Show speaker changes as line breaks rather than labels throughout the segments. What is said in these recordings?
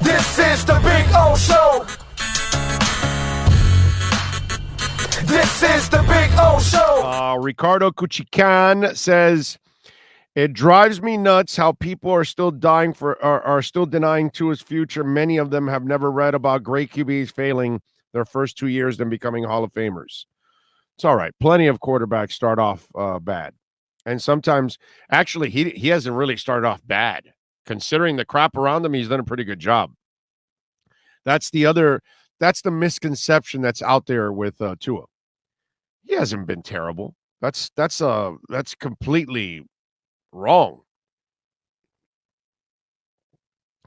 This is the Big O Show. This is the Big O Show.
Ricardo Cuchican says, it drives me nuts how people are still are still denying Tua's future. Many of them have never read about great QBs failing their first 2 years then becoming Hall of Famers. It's all right. Plenty of quarterbacks start off bad. And sometimes, actually, he hasn't really started off bad. Considering the crap around him, he's done a pretty good job. That's the misconception that's out there with Tua. He hasn't been terrible. That's completely wrong.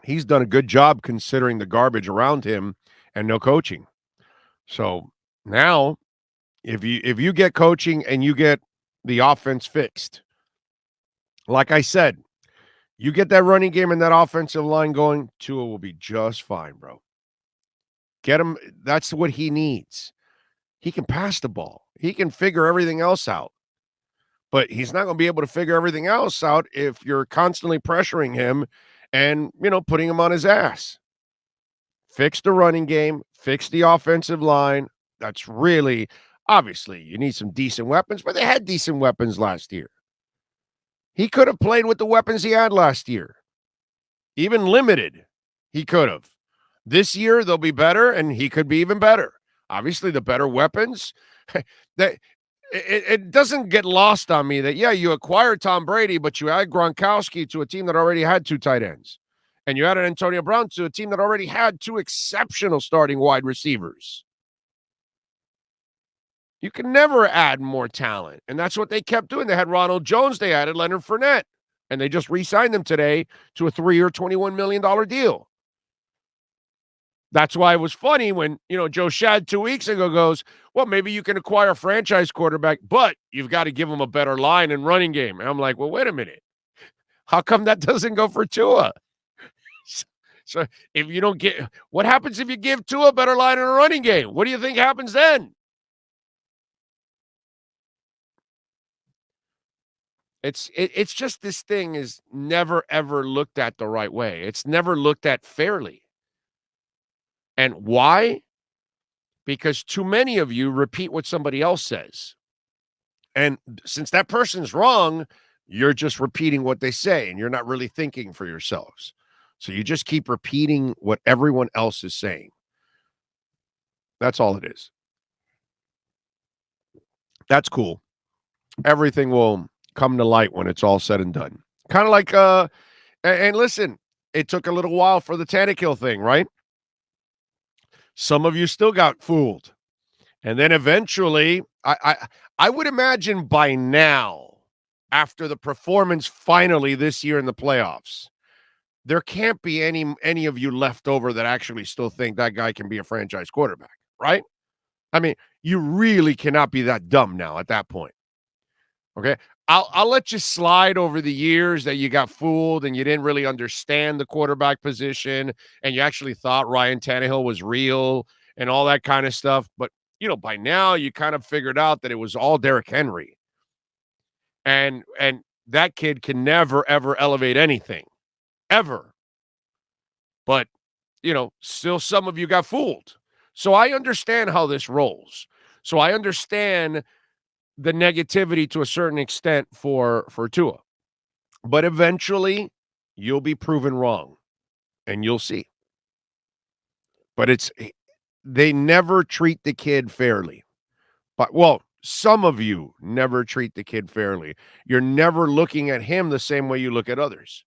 He's done a good job considering the garbage around him and no coaching. So now, if you get coaching and you get the offense fixed, like I said, you get that running game and that offensive line going, Tua will be just fine, bro. Get him. That's what he needs. He can pass the ball. He can figure everything else out. But he's not going to be able to figure everything else out if you're constantly pressuring him and, putting him on his ass. Fix the running game. Fix the offensive line. That's really, obviously, you need some decent weapons, but they had decent weapons last year. He could have played with the weapons he had last year. Even limited, he could have. This year, they'll be better, and he could be even better. Obviously, the better weapons. It doesn't get lost on me that, you acquired Tom Brady, but you add Gronkowski to a team that already had 2 tight ends. And you added Antonio Brown to a team that already had 2 exceptional starting wide receivers. You can never add more talent. And that's what they kept doing. They had Ronald Jones. They added Leonard Fournette. And they just re-signed them today to a 3-year, $21 million deal. That's why it was funny when, Joe Shad 2 weeks ago goes, well, maybe you can acquire a franchise quarterback, but you've got to give him a better line and running game. And I'm like, well, wait a minute. How come that doesn't go for Tua? So if you don't get – what happens if you give Tua a better line and a running game? What do you think happens then? It's just this thing is never, ever looked at the right way. It's never looked at fairly. And why? Because too many of you repeat what somebody else says. And since that person's wrong, you're just repeating what they say, and you're not really thinking for yourselves. So you just keep repeating what everyone else is saying. That's all it is. That's cool. Everything will come to light when it's all said and done. Kind of like, and listen, it took a little while for the Tannehill thing, right? Some of you still got fooled. And then eventually, I would imagine by now, after the performance finally this year in the playoffs, there can't be any of you left over that actually still think that guy can be a franchise quarterback, right? I mean, you really cannot be that dumb now at that point. Okay? I'll let you slide over the years that you got fooled and you didn't really understand the quarterback position and you actually thought Ryan Tannehill was real and all that kind of stuff. But, by now you kind of figured out that it was all Derrick Henry. And that kid can never, ever elevate anything. Ever. But, still some of you got fooled. So I understand how this rolls. So I understand the negativity to a certain extent for Tua. But eventually, you'll be proven wrong, and you'll see. But they never treat the kid fairly. But, some of you never treat the kid fairly. You're never looking at him the same way you look at others.